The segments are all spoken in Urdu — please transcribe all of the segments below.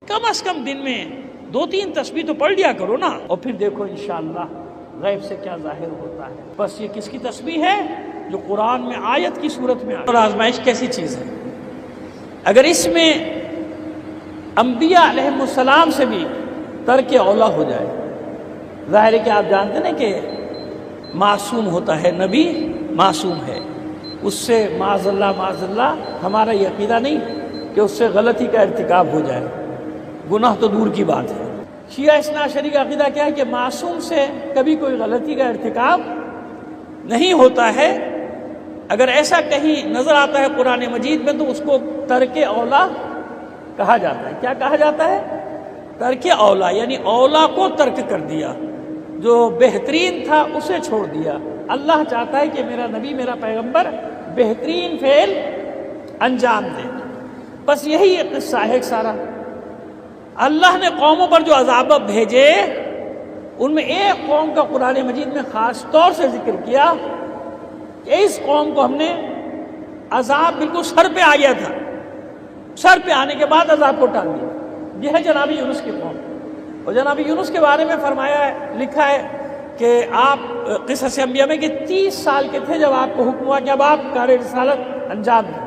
کم از کم دن میں 2-3 تسبیح تو پڑھ لیا کرو نا، اور پھر دیکھو انشاءاللہ غیب سے کیا ظاہر ہوتا ہے۔ بس یہ کس کی تسبیح ہے؟ جو قرآن میں آیت کی صورت میں اور آزمائش کیسی چیز ہے، اگر اس میں انبیاء علیہم السلام سے بھی ترک اولا ہو جائے، ظاہر ہے کہ آپ جانتے ہیں کہ معصوم ہوتا ہے، نبی معصوم ہے، اس سے معاذ اللہ ہمارا یہ عقیدہ نہیں کہ اس سے غلطی کا ارتکاب ہو جائے، گناہ تو دور کی بات ہے۔ شیعہ اثنا عشری کا عقیدہ کیا ہے کہ معصوم سے کبھی کوئی غلطی کا ارتکاب نہیں ہوتا ہے۔ اگر ایسا کہیں نظر آتا ہے قرآن مجید میں تو اس کو ترک اولا کہا جاتا ہے۔ کیا کہا جاتا ہے؟ ترک اولا، یعنی اولا کو ترک کر دیا، جو بہترین تھا اسے چھوڑ دیا۔ اللہ چاہتا ہے کہ میرا نبی، میرا پیغمبر بہترین فعل انجام دے۔ بس یہی ایک قصہ ہے ایک سارا۔ اللہ نے قوموں پر جو عذاب بھیجے ان میں ایک قوم کا قرآن مجید میں خاص طور سے ذکر کیا کہ اس قوم کو ہم نے عذاب بالکل سر پہ آ گیا تھا، سر پہ آنے کے بعد عذاب کو ٹال دیا۔ یہ ہے جناب یونس کی قوم۔ اور جناب یونس کے بارے میں فرمایا ہے، لکھا ہے کہ آپ قصص انبیاء میں کہ 30 سال کے تھے جب آپ کو حکم ہوا کہ اب آپ کار رسالت انجام دیں۔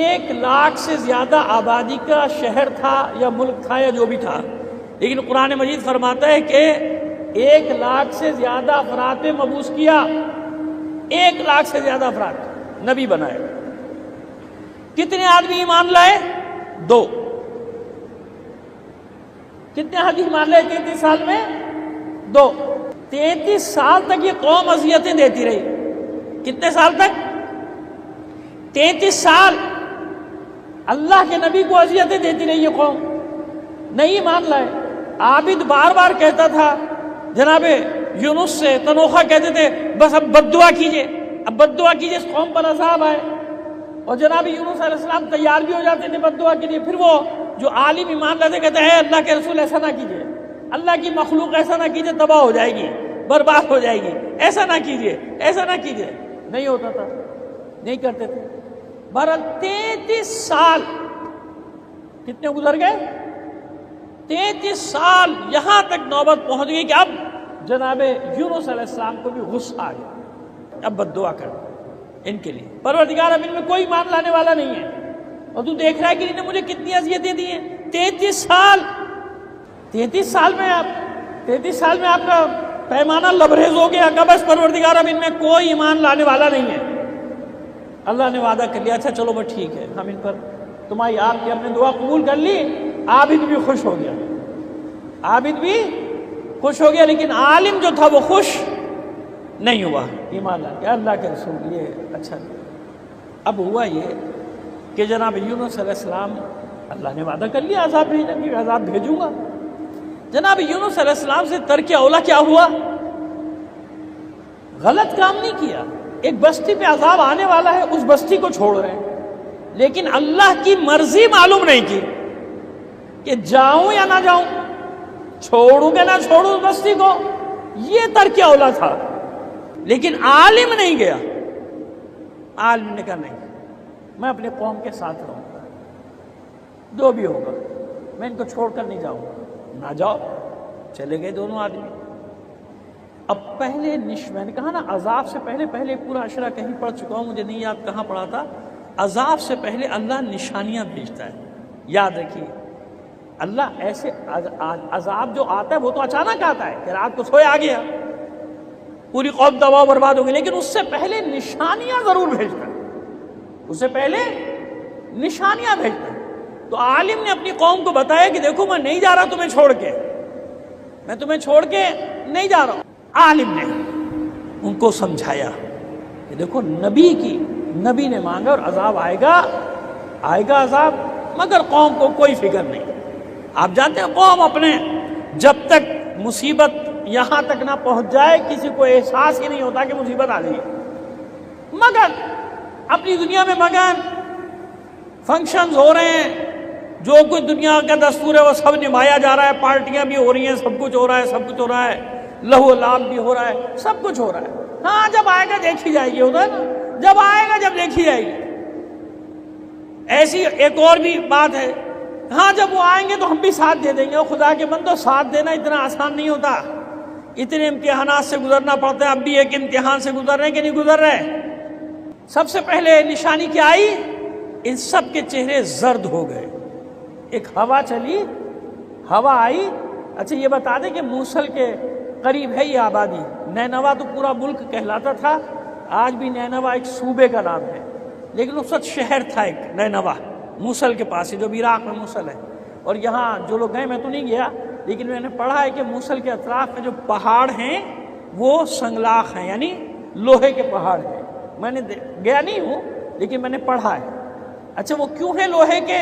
1 لاکھ سے زیادہ آبادی کا شہر تھا یا ملک تھا یا جو بھی تھا، لیکن قرآن مجید فرماتا ہے کہ 1 لاکھ سے زیادہ افراد پہ مبعوث کیا، 1 لاکھ سے زیادہ افراد نبی بنائے۔ کتنے آدمی ایمان لائے؟ 2۔ کتنے آدمی ایمان لائے 33 سال میں؟ 2۔ 33 سال تک یہ قوم اذیتیں دیتی رہی۔ کتنے سال تک؟ 33 سال اللہ کے نبی کو اذیتیں دیتی رہی یہ قوم، نہیں مان لائے۔ عابد بار بار کہتا تھا جناب یونس سے، تنوخہ کہتے تھے بس اب بد دعا کیجئے، اب بد دعا کیجئے اس قوم پر عذاب آئے، اور جناب یونس علیہ السلام تیار بھی ہو جاتے تھے بد دعا کے لیے۔ پھر وہ جو عالم ایمان لاتے کہتے ہیں اللہ کے رسول ایسا نہ کیجئے، اللہ کی مخلوق ایسا نہ کیجئے، تباہ ہو جائے گی، برباد ہو جائے گی، ایسا نہ کیجئے، ایسا نہ کیجئے۔ نہیں ہوتا تھا، نہیں کرتے تھے۔ بہرحال 33 سال کتنے گزر گئے؟ 33 سال، یہاں تک نوبت پہنچ گئی کہ اب جناب یونس علیہ السلام کو بھی غصہ آ گیا، اب بد دعا کر ان کے لیے۔ پروردگار اب ان میں کوئی ایمان لانے والا نہیں ہے، اور تو دیکھ رہا ہے کہ انہوں نے مجھے کتنی اذیتیں دی ہیں۔ 33 سال 33 سال میں آپ کا پیمانہ لبریز ہو گیا کہ بس پروردگار اب ان میں کوئی ایمان لانے والا نہیں ہے۔ اللہ نے وعدہ کر لیا، اچھا چلو بس ٹھیک ہے، ہم ان پر تمہاری آپ کی ہم نے دعا قبول کر لی۔ عابد بھی خوش ہو گیا، عابد بھی خوش ہو گیا، لیکن عالم جو تھا وہ خوش نہیں ہوا، ایمان لا گیا اللہ کے رسول یہ اچھا نہیں۔ اب ہوا یہ کہ جناب یونس علیہ السلام، اللہ نے وعدہ کر لیا عذاب بھیجنے کی، عذاب بھیجوں گا۔ جناب یونس علیہ السلام سے ترک اولا کیا ہوا؟ غلط کام نہیں کیا۔ ایک بستی پہ عذاب آنے والا ہے، اس بستی کو چھوڑ رہے ہیں، لیکن اللہ کی مرضی معلوم نہیں کی کہ جاؤں یا نہ جاؤں، چھوڑوں گا نہ چھوڑوں اس بستی کو، یہ ترک اولا تھا۔ لیکن عالم نہیں گیا، عالم نے کہا نہیں، میں اپنے قوم کے ساتھ رہوں گا، جو بھی ہوگا میں ان کو چھوڑ کر نہیں جاؤں گا۔ نہ جاؤ، چلے گئے دونوں آدمی۔ اب پہلے میں نے کہا نا عذاب سے پہلے پورا عشرہ کہیں پڑھ چکا ہوں، مجھے نہیں یاد کہاں پڑھا تھا۔ عذاب سے پہلے اللہ نشانیاں بھیجتا ہے، یاد رکھیے۔ اللہ ایسے عذاب جو آتا ہے وہ تو اچانک آتا ہے کہ رات کو سوئے آ گیا، پوری قوم تباہ و برباد ہو گئی، لیکن اس سے پہلے نشانیاں ضرور بھیجتا ہے، اس سے پہلے نشانیاں بھیجتا ہے۔ تو عالم نے اپنی قوم کو بتایا کہ دیکھو میں نہیں جا رہا تمہیں چھوڑ کے، میں تمہیں چھوڑ کے نہیں جا رہا ہوں۔ عالم نے ان کو سمجھایا کہ دیکھو نبی نے مانگا اور عذاب آئے گا عذاب، مگر قوم کو کوئی فکر نہیں۔ آپ جانتے ہیں قوم اپنے جب تک مصیبت یہاں تک نہ پہنچ جائے کسی کو احساس ہی نہیں ہوتا کہ مصیبت آ گئی، مگر اپنی دنیا میں مگن، فنکشنز ہو رہے ہیں، جو کچھ دنیا کا دستور ہے وہ سب نبھایا جا رہا ہے، پارٹیاں بھی ہو رہی ہیں، سب کچھ ہو رہا ہے، لہو لعب بھی ہو رہا ہے، سب کچھ ہو رہا ہے۔ ہاں جب آئے گا دیکھی جائے گی، ہوتا ہے نا، جب آئے گا جب دیکھی جائے گی۔ ایسی ایک اور بھی بات ہے ہاں جب وہ آئیں گے تو ہم بھی ساتھ دے دیں گے. اور خدا کے بندو ساتھ دینا اتنا آسان نہیں ہوتا, اتنے امتحانات سے گزرنا پڑتا ہے. اب بھی ایک امتحان سے گزر رہے ہیں کہ نہیں گزر رہے؟ سب سے پہلے نشانی کیا آئی؟ ان سب کے چہرے زرد ہو گئے. ایک ہوا چلی, ہوا آئی. اچھا یہ بتا دیں کہ موصل کے قریب ہے یہ آبادی. نینوا تو پورا ملک کہلاتا تھا, آج بھی نینوا ایک صوبے کا نام ہے, لیکن اس وقت شہر تھا ایک نینوا موصل کے پاس, جو بھی عراق میں موصل ہے. اور یہاں جو لوگ گئے, میں تو نہیں گیا, لیکن میں نے پڑھا ہے کہ موصل کے اطراف میں جو پہاڑ ہیں وہ سنگلاخ ہیں, یعنی لوہے کے پہاڑ ہیں. میں نے گیا نہیں ہوں لیکن میں نے پڑھا ہے. اچھا وہ کیوں ہیں لوہے کے؟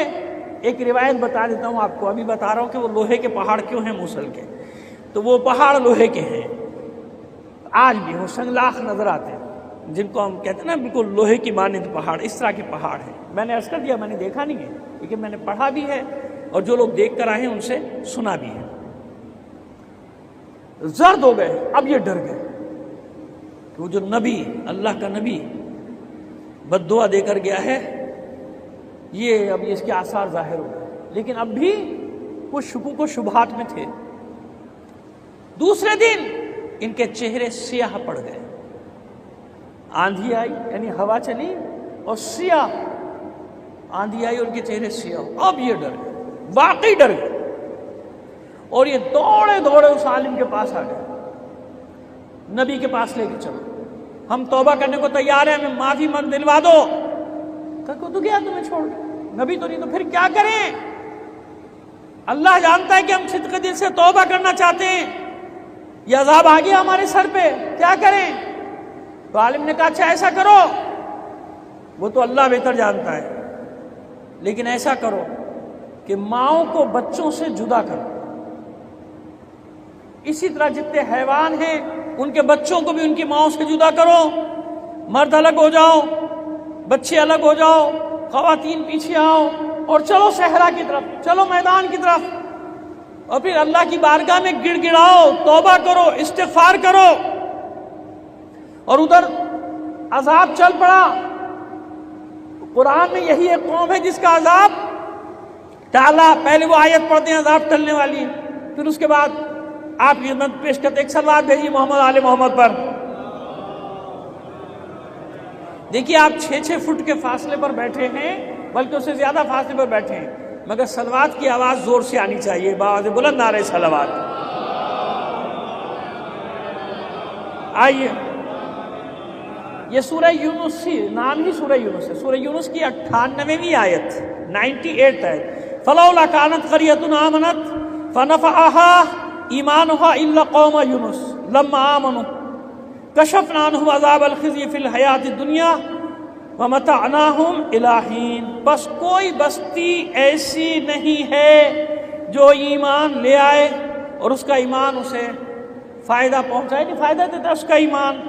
ایک روایت بتا دیتا ہوں آپ کو, ابھی بتا رہا ہوں کہ وہ لوہے کے پہاڑ کیوں ہیں موصل کے. تو وہ پہاڑ لوہے کے ہیں, آج بھی وہ سنگلاخ نظر آتے ہیں, جن کو ہم کہتے ہیں نا بالکل لوہے کی مانند پہاڑ, اس طرح کے پہاڑ ہیں. میں نے عرض کر دیا میں نے دیکھا نہیں ہے, لیکن میں نے پڑھا بھی ہے, اور جو لوگ دیکھ کر آئے ہیں ان سے سنا بھی ہے. زرد ہو گئے. اب یہ ڈر گئے کہ وہ جو نبی, اللہ کا نبی بد دعا دے کر گیا ہے, یہ اب اس کے آثار ظاہر ہو گئے. لیکن اب بھی کچھ شکوک و شبہات میں تھے. دوسرے دن ان کے چہرے سیاہ پڑ گئے. آندھی آئی, یعنی ہوا چلی اور سیاہ آندھی آئی, ان کے چہرے سیاہ. اب یہ ڈر گئے, واقعی ڈر گئے, اور یہ دوڑے دوڑے اس عالم کے پاس آ گئے. نبی کے پاس لے کے چلو, ہم توبہ کرنے کو تیار ہیں, ہمیں معافی من دلوا دو. کو تو گیا تمہیں چھوڑ کے, نبی تو نہیں, تو پھر کیا کریں؟ اللہ جانتا ہے کہ ہم صدق دل سے توبہ کرنا چاہتے ہیں, یہ عذاب آ گیا ہمارے سر پہ, کیا کریں؟ تو عالم نے کہا اچھا ایسا کرو, وہ تو اللہ بہتر جانتا ہے, لیکن ایسا کرو کہ ماؤں کو بچوں سے جدا کرو. اسی طرح جتنے حیوان ہیں ان کے بچوں کو بھی ان کی ماؤں سے جدا کرو. مرد الگ ہو جاؤ, بچے الگ ہو جاؤ, خواتین پیچھے آؤ, اور چلو صحرا کی طرف, چلو میدان کی طرف, اور پھر اللہ کی بارگاہ میں گڑ گڑاؤ, توبہ کرو, استغفار کرو. اور ادھر عذاب چل پڑا. قرآن میں یہی ایک قوم ہے جس کا عذاب ٹالا. پہلے وہ آیت پڑھتے ہیں عذاب ٹلنے والی, پھر اس کے بعد آپ کی خدمت پیش کرتے ایک صلوات بھیجیے محمد آل محمد پر. دیکھیے آپ 6-6 فٹ کے فاصلے پر بیٹھے ہیں, بلکہ اس سے زیادہ فاصلے پر بیٹھے ہیں, مگر صلوات کی آواز زور سے آنی چاہیے, بآواز بلند نعرہ صلوات. آئیے, یہ سورہ یونس ہی, نام ہی سورہ یونس ہے. سورہ یونس کی 98ویں آیت, 98 آیت. فلولا کانت قریۃ آمنت فنفعها ایمانها الا قوم یونس لما آمنوا کشفنا عنہم عذاب الخزی فی الحیات الدنیا ومتعناہم الی حین. بس کوئی بستی ایسی نہیں ہے جو ایمان لے آئے اور اس کا ایمان اسے فائدہ پہنچائے, نہیں فائدہ دیتا اس کا ایمان,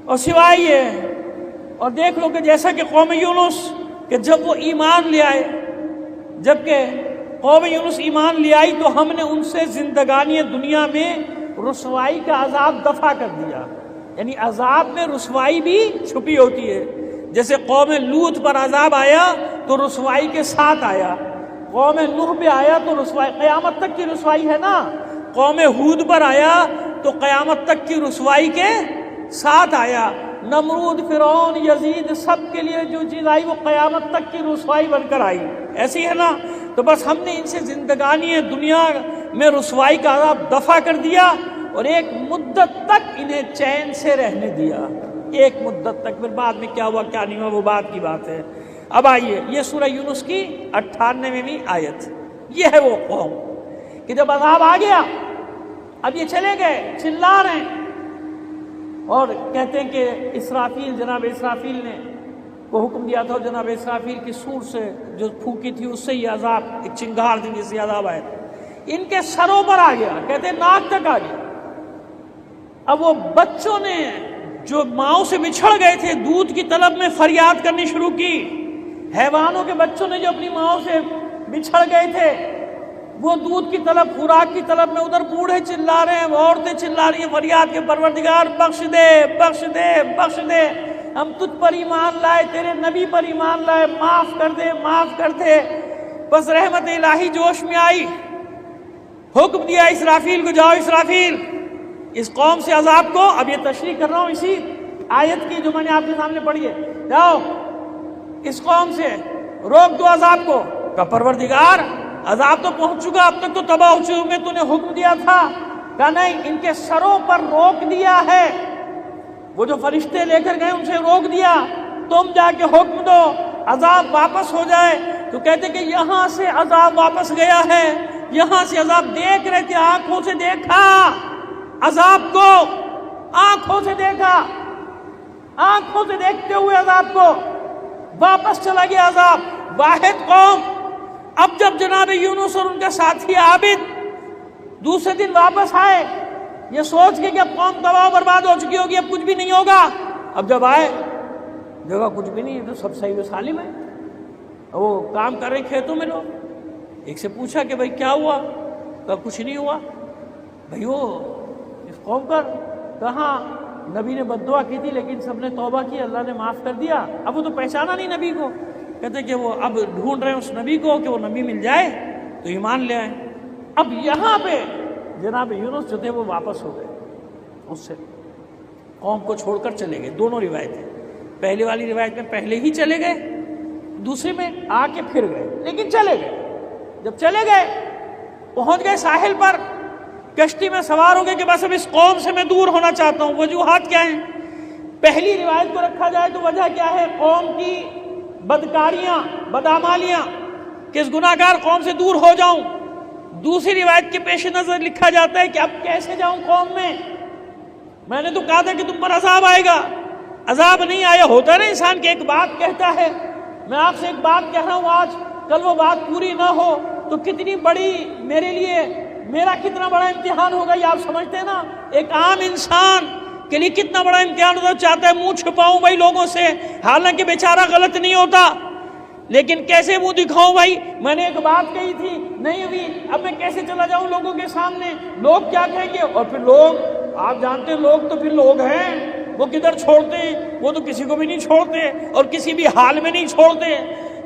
اور سوائے یہ. اور دیکھ لو کہ جیسا کہ قوم یونس, کہ جب وہ ایمان لے آئے, جبکہ قوم یونس ایمان لے آئی تو ہم نے ان سے زندگانی دنیا میں رسوائی کا عذاب دفع کر دیا. یعنی عذاب میں رسوائی بھی چھپی ہوتی ہے. جیسے قوم لوط پر عذاب آیا تو رسوائی کے ساتھ آیا, قوم نوح پہ آیا تو رسوائی قیامت تک کی رسوائی ہے نا, قوم ہود پر آیا تو قیامت تک کی رسوائی کے ساتھ آیا. نمرود, فرعون, یزید, سب کے لیے جو چیز آئی وہ قیامت تک کی رسوائی بن کر آئی. ایسی ہے نا. تو بس ہم نے ان سے زندگانی دنیا میں رسوائی کا عذاب دفع کر دیا, اور ایک مدت تک انہیں چین سے رہنے دیا, ایک مدت تک. پھر بعد میں کیا ہوا کیا نہیں ہوا وہ بات کی بات ہے. اب آئیے, یہ سورہ یونس کی 98ویں آیت. یہ ہے وہ قوم کہ جب عذاب آ گیا, اب یہ چلے گئے, چلا رہے ہیں, اور کہتے ہیں کہ اسرافیل, جناب اسرافیل نے وہ حکم دیا تھا, جناب اسرافیل کی سور سے جو پھونکی تھی اس سے یہ عذاب, ایک چنگار تھی جس سے عذاب آیا تھا, ان کے سروں پر آ گیا, کہتے ہیں ناک تک آ گیا. اب وہ بچوں نے جو ماؤں سے بچھڑ گئے تھے دودھ کی طلب میں فریاد کرنی شروع کی. حیوانوں کے بچوں نے جو اپنی ماؤں سے بچھڑ گئے تھے وہ دودھ کی طلب, خوراک کی طلب میں, ادھر بوڑھے چلا رہے ہیں, عورتیں چلا رہی ہیں فریاد کے پروردگار بخش دے, بخش دے, بخش دے, ہم تجھ پر ایمان لائے, تیرے نبی پر ایمان لائے, معاف کر دے, معاف کر دے. بس رحمت الہی جوش میں آئی، حکم دیا اسرافیل کو، جاؤ اسرافیل اس قوم سے عذاب کو، اب یہ تشریح کر رہا ہوں اسی آیت کی جو میں نے آپ کے سامنے پڑھی ہے، جاؤ اس قوم سے روک دو عذاب کو۔ کہ پروردگار عذاب تو پہنچ چکا، اب تک تو تباہ ہو چکے ہوں، تو نے حکم دیا تھا۔ کہ نہیں، ان کے سروں پر روک دیا ہے، وہ جو فرشتے لے کر گئے ان سے روک دیا، تم جا کے حکم دو عذاب واپس ہو جائے۔ تو کہتے کہ یہاں سے عذاب واپس گیا ہے، یہاں سے عذاب دیکھ رہے تھے، آنکھوں سے دیکھا عذاب کو، آنکھوں سے دیکھا، آنکھوں سے دیکھتے ہوئے عذاب کو واپس چلا گیا عذاب۔ واحد قوم، اب جب جناب یونس اور ان کے ساتھی عابد دوسرے دن واپس آئے، یہ سوچ کے کہ اب قوم تباہ و برباد ہو چکی ہوگی، اب کچھ بھی نہیں ہوگا، اب جب آئے جگہ کچھ بھی نہیں ہے، تو سب صحیح و سالم ہے، وہ کام کر رہے ہیں کھیتوں میں لوگ۔ ایک سے پوچھا کہ بھائی کیا ہوا؟ کہا کچھ نہیں ہوا بھائی، وہ اس قوم پر کہاں نبی نے بد دعا کی تھی لیکن سب نے توبہ کی، اللہ نے معاف کر دیا۔ اب وہ تو پہچانا نہیں نبی کو، کہتے کہ وہ اب ڈھونڈ رہے ہیں اس نبی کو کہ وہ نبی مل جائے تو ایمان لے آئیں۔ اب یہاں پہ جناب یونس جو تھے وہ واپس ہو گئے، اس سے قوم کو چھوڑ کر چلے گئے۔ دونوں روایتیں، پہلی والی روایت میں پہلے ہی چلے گئے، دوسری میں آ کے پھر گئے، لیکن چلے گئے۔ جب چلے گئے پہنچ گئے ساحل پر، کشتی میں سوار ہو گئے کہ بس اب اس قوم سے میں دور ہونا چاہتا ہوں۔ وجوہات کیا ہیں؟ پہلی روایت کو رکھا جائے تو وجہ کیا ہے؟ قوم کی بدکاریاں، بدعمالیاں، کہ اس گناہ گار قوم سے دور ہو جاؤں۔ دوسری روایت کے پیش نظر لکھا جاتا ہے کہ اب کیسے جاؤں قوم میں نے تو کہا تھا کہ تم پر عذاب آئے گا، عذاب نہیں آیا۔ ہوتا نا انسان کہ ایک بات کہتا ہے، میں آپ سے ایک بات کہہ رہا ہوں آج، کل وہ بات پوری نہ ہو تو کتنی بڑی میرے لیے، میرا کتنا بڑا امتحان ہوگا، یہ آپ سمجھتے ہیں نا؟ ایک عام انسان کے لیے کتنا بڑا امتحان ہوتا ہے، چاہتا ہے منہ چھپاؤں بھائی لوگوں سے، حالانکہ بیچارہ غلط نہیں ہوتا، لیکن کیسے منہ دکھاؤں بھائی، میں نے ایک بات کہی تھی نہیں ہوئی، اب میں کیسے چلا جاؤں لوگوں کے سامنے، لوگ کیا کہیں گے؟ اور پھر لوگ، آپ جانتے ہیں لوگ تو پھر لوگ ہیں، وہ کدھر چھوڑتے ہیں؟ وہ تو کسی کو بھی نہیں چھوڑتے اور کسی بھی حال میں نہیں چھوڑتے،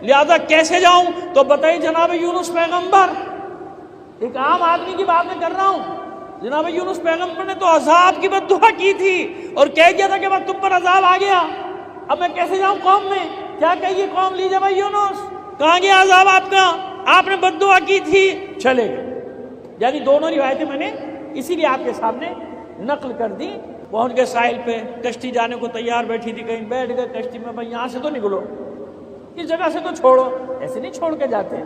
لہذا کیسے جاؤں؟ تو بتائیے جناب یونس پیغمبر، ایک عام آدمی کی بات میں کر رہا ہوں، جناب یونس پیغمبر نے تو عذاب کی بد دعا کی تھی اور کہہ دیا تھا کہ بس تم پر عذاب آ گیا، اب میں کیسے جاؤں قوم میں؟ کیا کہیے قوم لیجیے بھائی یونس کہاں گیا عذاب آپ کا، آپ نے بد دعا کی تھی، چلے گئے۔ یعنی دونوں روایتیں میں نے اسی لیے آپ کے سامنے نقل کر دی۔ پہنچ گئے ساحل پہ، کشتی جانے کو تیار بیٹھی تھی، کہیں بیٹھ گئے کشتی میں، بھائی یہاں سے تو نکلو، اس جگہ سے تو چھوڑو، ایسے نہیں چھوڑ کے جاتے۔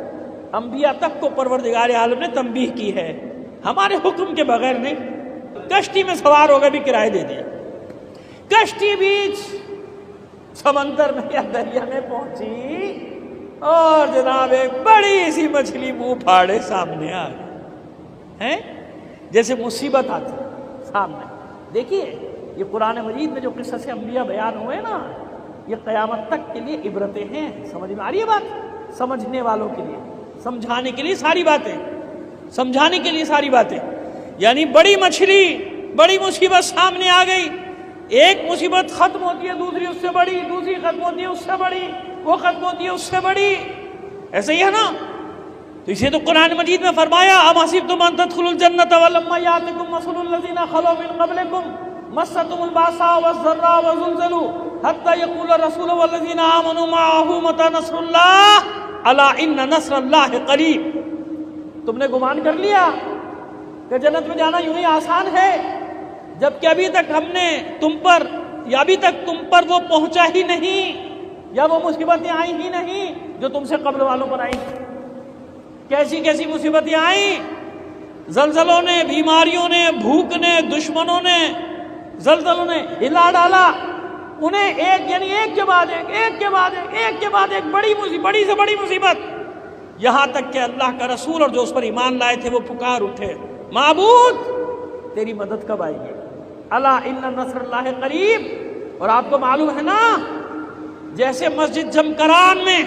انبیاء تک کو پروردگار عالم نے تنبیہ کی ہے، ہمارے حکم کے بغیر نہیں۔ کشتی میں سوار ہو گئے، بھی کرایہ دے دیا، کشتی بیچ سمندر میں یا دریا میں پہنچی اور جناب ایک بڑی سی مچھلی منہ پھاڑے سامنے آ گئی، ہیں جیسے مصیبت آتی سامنے۔ دیکھیے یہ قرآن مجید میں جو قصص انبیاء بیان ہوئے نا، یہ قیامت تک کے لیے عبرتیں ہیں۔ سمجھ میں آ رہی ہے بات؟ سمجھنے والوں کے لیے، سمجھانے کے لیے ساری باتیں، سمجھانے کے لیے ساری باتیں۔ یعنی بڑی مچھلی، بڑی مصیبت سامنے آ گئی، ایک مصیبت ختم ہوتی ہے دوسری اس سے بڑی، دوسری ختم ہوتی ہے اس سے بڑی، وہ ختم ہوتی ہے اس سے بڑی، ایسے ہی ہے نا؟ تو اسے تو قرآن مجید میں فرمایا ام حسبتم ان تدخلوا الجنة ولما یأتکم مثل الذین خلوا من قبلکم مستهم البأساء والضراء وزلزلوا حتى يقول الرسول والذین آمنوا معه متى نصر اللہ الا ان نصر اللہ قریب۔ تم نے گمان کر لیا کہ جنت میں جانا یوں ہی آسان ہے، جبکہ ابھی تک ہم نے تم پر، یا ابھی تک تم پر وہ پہنچا ہی نہیں، یا وہ مصیبتیں آئیں ہی نہیں جو تم سے قبل والوں پر آئیں۔ کیسی کیسی مصیبتیں آئیں، زلزلوں نے، بیماریوں نے، بھوک نے، دشمنوں نے، زلزلوں نے ہلا ڈالا انہیں، ایک یعنی ایک کے بعد ایک، ایک کے بعد ایک، ایک کے بعد ایک، بڑی سے بڑی مصیبت، یہاں تک کہ اللہ کا رسول اور جو اس پر ایمان لائے تھے وہ پکار اٹھے، معبود تیری مدد کب آئے گی؟ الا ان نصر اللہ قریب۔ اور آپ کو معلوم ہے نا، جیسے مسجد جمکران میں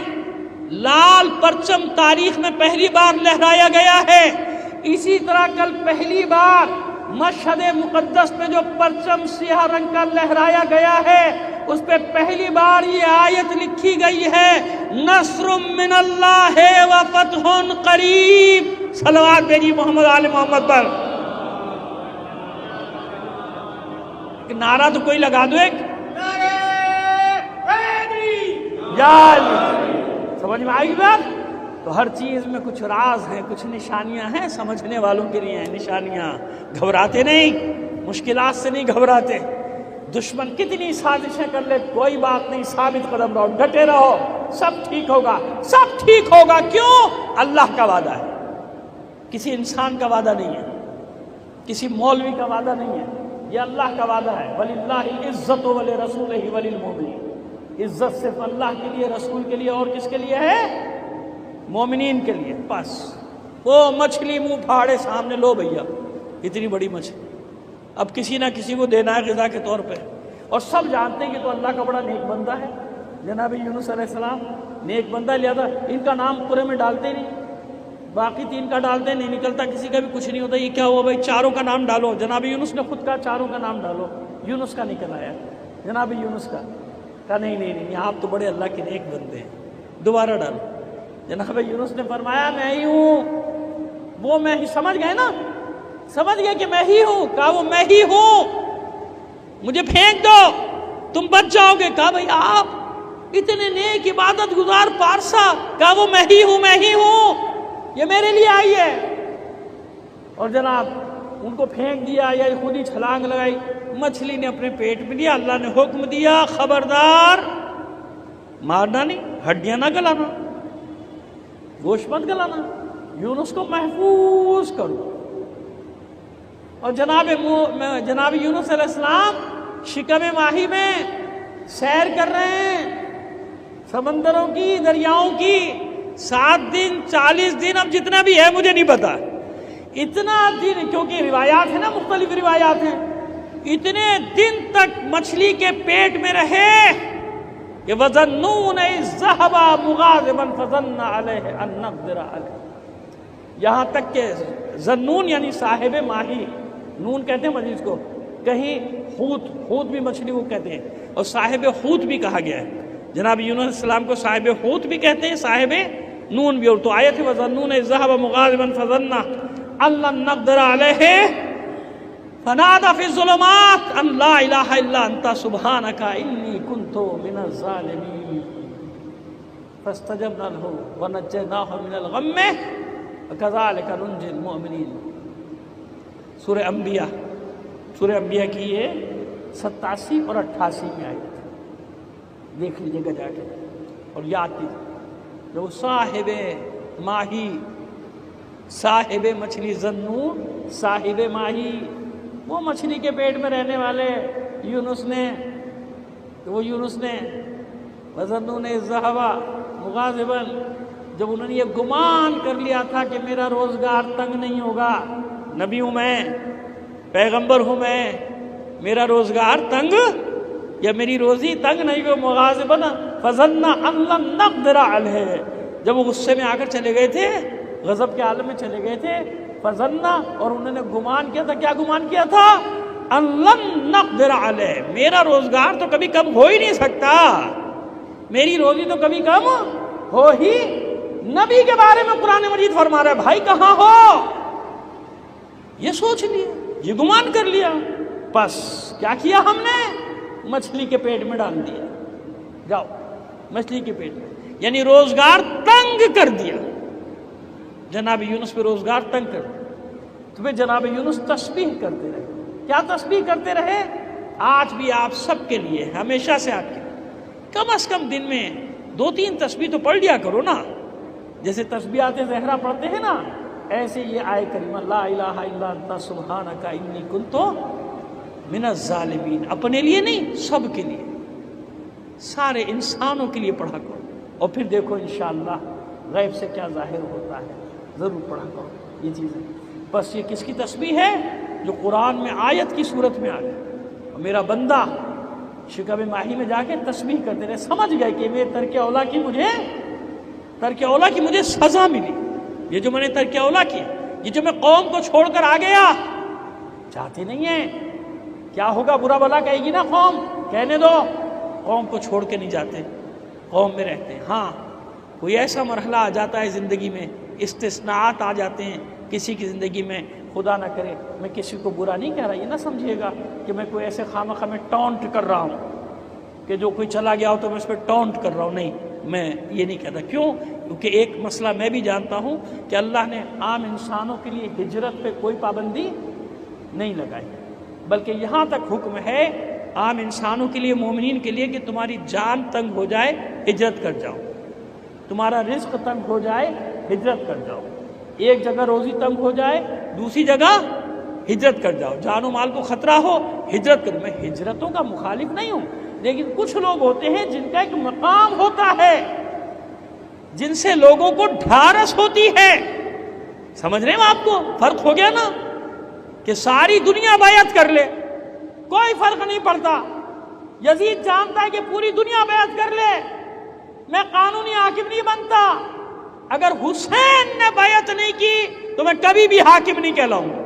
لال پرچم تاریخ میں پہلی بار لہرایا گیا ہے، اسی طرح کل پہلی بار مشہد مقدس میں جو پرچم سیاہ رنگ کا لہرایا گیا ہے، اس پہ پہلی بار یہ آیت لکھی گئی ہے، نصر من اللہ و فتح قریب۔ صلوات بھیجی محمد آل محمد پر۔ نعرہ تو کوئی لگا دو ایک، سمجھ میں آئی بات؟ تو ہر چیز میں کچھ راز ہیں، کچھ نشانیاں ہیں، سمجھنے والوں کے لیے ہیں نشانیاں۔ گھبراتے نہیں، مشکلات سے نہیں گھبراتے۔ دشمن کتنی سازشیں کر لے کوئی بات نہیں، ثابت قدم رہو، ڈٹے رہو، سب ٹھیک ہوگا، سب ٹھیک ہوگا۔ کیوں؟ اللہ کا وعدہ ہے، کسی انسان کا وعدہ نہیں ہے، کسی مولوی کا وعدہ نہیں ہے، یہ اللہ کا وعدہ ہے۔ وَلِلَّهِ الْعِزَّةُ وَلِرَسُولِهِ وَلِلْمُؤْمِنِينَ۔ عزت صرف اللہ کے لیے، رسول کے لیے، اور کس کے لیے ہے؟ مومنین کے لیے۔ بس وہ مچھلی منہ پھاڑے سامنے، لو بھیا اتنی بڑی مچھلی، اب کسی نہ کسی کو دینا ہے غذا کے طور پہ، اور سب جانتے ہیں کہ تو اللہ کا بڑا نیک بندہ ہے۔ جناب یونس علیہ السلام نیک بندہ لیا تھا، ان کا نام پورے میں ڈالتے نہیں، باقی تین کا ڈالتے نہیں، نکلتا کسی کا بھی کچھ نہیں ہوتا۔ یہ کیا ہوا بھائی، چاروں کا نام ڈالو۔ جناب یونس نے خود کہا چاروں کا نام ڈالو، یونس کا نکل آیا، جناب یونس کا کہا نہیں، آپ تو بڑے اللہ کے نیک بندے ہیں، دوبارہ ڈالو۔ جناب یونس نے فرمایا میں ہی ہوں، وہ میں ہی، سمجھ گئے نا، سمجھ گئے کہ میں ہی ہوں، کہا وہ میں ہی ہوں، مجھے پھینک دو تم بچ جاؤ گے۔ کہا بھائی آپ اتنے نیک عبادت گزار پارسا، کہا وہ میں ہی ہوں، یہ میرے لیے آئی ہے۔ اور جناب ان کو پھینک دیا یا خود ہی چھلانگ لگائی، مچھلی نے اپنے پیٹ میں لیا۔ اللہ نے حکم دیا خبردار مارنا نہیں، ہڈیاں نہ گلانا، گوشت مت گلانا، یونس کو محفوظ کرو۔ اور جناب یونس علیہ السلام شکم ماہی میں سیر کر رہے ہیں، سمندروں کی، دریاؤں کی، 7 دن 40 دن، اب جتنا بھی ہے مجھے نہیں پتا، اتنا دن، کیونکہ روایات ہیں نا، مختلف روایات ہیں، اتنے دن تک مچھلی کے پیٹ میں رہے کہ وَظَنُّونَ إِذْ ذَهَبَ مُغَاضِبًا فَظَنَّ عَلَيْهِ أَن نَّقْدِرَ عَلَيْهِ، یہاں تک کہ ذنون یعنی صاحب ماہی، نون کہتے ہیں مزید کو، کہیں حوت بھی مچھلی کو کہتے ہیں، اور صاحب حوت بھی کہا گیا ہے۔ جناب یونس علیہ السلام کو صاحب حوت بھی کہتے ہیں، صاحب نون بھی، اور تو آیت ہے وَظَنُّونَ إِذْ ذَهَبَ مُغَاضِبًا فَظَنَّ أَن لَّن نَّقْدِرَ عَلَيْهِ فنادى في الظلمات ان لا الہ الا انت سبحانك انی كنت من الظالمین فاستجبنا له ونجيناه من الغم وكذلك ننجي المؤمنین۔ سورہ انبیاء کی یہ 87 اور 88 میں آئی تھی، دیکھ لیجیے گا جا کے اور یاد کیجیے۔ جو صاحب ماہی، صاحب مچھلی، ذنون صاحب ماہی، وہ مچھلی کے پیٹ میں رہنے والے یونس نے وَظَنُّونَ إِذْ ذَهَبَ مُغَاضِبًا، جب انہوں نے یہ گمان کر لیا تھا کہ میرا روزگار تنگ نہیں ہوگا، نبی ہوں میں، پیغمبر ہوں میں، میرا روزگار تنگ یا میری روزی تنگ نہیں ہو، مغاضبًا فظن ان لن نقدر علیہ، جب وہ غصے میں آ کر چلے گئے تھے، غضب کے عالم میں چلے گئے تھے، فظن، اور انہوں نے گمان کیا تھا، کیا گمان کیا تھا؟ ان لن نقدر علیہ، میرا روزگار تو کبھی کم ہو ہی نہیں سکتا، میری روزی تو کبھی کم ہو ہی۔ نبی کے بارے میں قرآن مجید فرما رہا ہے بھائی کہاں ہو، یہ سوچ لیا، یہ گمان کر لیا، بس کیا کیا ہم نے؟ مچھلی کے پیٹ میں ڈال دیا، جاؤ مچھلی کے پیٹ میں، یعنی روزگار تنگ کر دیا، جناب یونس پہ روزگار تنگ کر دیا۔ تو پھر جناب یونس تسبیح کرتے رہے، کیا تسبیح کرتے رہے؟ آج بھی آپ سب کے لیے، ہمیشہ سے آپ کے کم از کم دن میں 2-3 تسبیح تو پڑھ لیا کرو نا، جیسے تسبیحات زہرا پڑھتے ہیں نا، ایسے یہ آئے کریمہ لا الہ الا انت سبحانک انی کنت من الظالمین، اپنے لیے نہیں، سب کے لیے، سارے انسانوں کے لیے پڑھا کرو، اور پھر دیکھو انشاءاللہ غیب سے کیا ظاہر ہوتا ہے، ضرور پڑھا کرو یہ چیزیں۔ بس یہ کس کی تسبیح ہے؟ جو قرآن میں آیت کی صورت میں آ گئی، اور میرا بندہ شکم ماہی میں جا کے تسبیح کرتے رہے، سمجھ گئے کہ میرے ترک اولا کی مجھے سزا ملی، یہ جو میں نے ترک اولا کیا، یہ جو میں قوم کو چھوڑ کر آ گیا، چاہتے نہیں ہیں، کیا ہوگا، برا بلا کہے گی نا قوم، کہنے دو، قوم کو چھوڑ کے نہیں جاتے، قوم میں رہتے ہیں۔ ہاں کوئی ایسا مرحلہ آ جاتا ہے زندگی میں، استثناءات آ جاتے ہیں کسی کی زندگی میں، خدا نہ کرے، میں کسی کو برا نہیں کہہ رہا، یہ نہ سمجھیے گا کہ میں کوئی ایسے خامخواہ میں ٹونٹ کر رہا ہوں کہ جو کوئی چلا گیا ہو تو میں اس پہ ٹونٹ کر رہا ہوں، نہیں، میں یہ نہیں کہتا۔ کیوں؟ کیونکہ ایک مسئلہ میں بھی جانتا ہوں کہ اللہ نے عام انسانوں کے لیے ہجرت پہ کوئی پابندی نہیں لگائی، بلکہ یہاں تک حکم ہے عام انسانوں کے لیے، مومنین کے لیے، کہ تمہاری جان تنگ ہو جائے ہجرت کر جاؤ، تمہارا رزق تنگ ہو جائے ہجرت کر جاؤ، ایک جگہ روزی تنگ ہو جائے دوسری جگہ ہجرت کر جاؤ، جان و مال کو خطرہ ہو ہجرت کر۔ میں ہجرتوں کا مخالف نہیں ہوں، لیکن کچھ لوگ ہوتے ہیں جن کا ایک مقام ہوتا ہے، جن سے لوگوں کو ڈھارس ہوتی ہے۔ سمجھ رہے ہیں آپ کو فرق ہو گیا نا، کہ ساری دنیا بیعت کر لے کوئی فرق نہیں پڑتا، یزید جانتا ہے کہ پوری دنیا بیعت کر لے میں قانونی حاکم نہیں بنتا، اگر حسین نے بیعت نہیں کی تو میں کبھی بھی حاکم نہیں کہلاؤں گا۔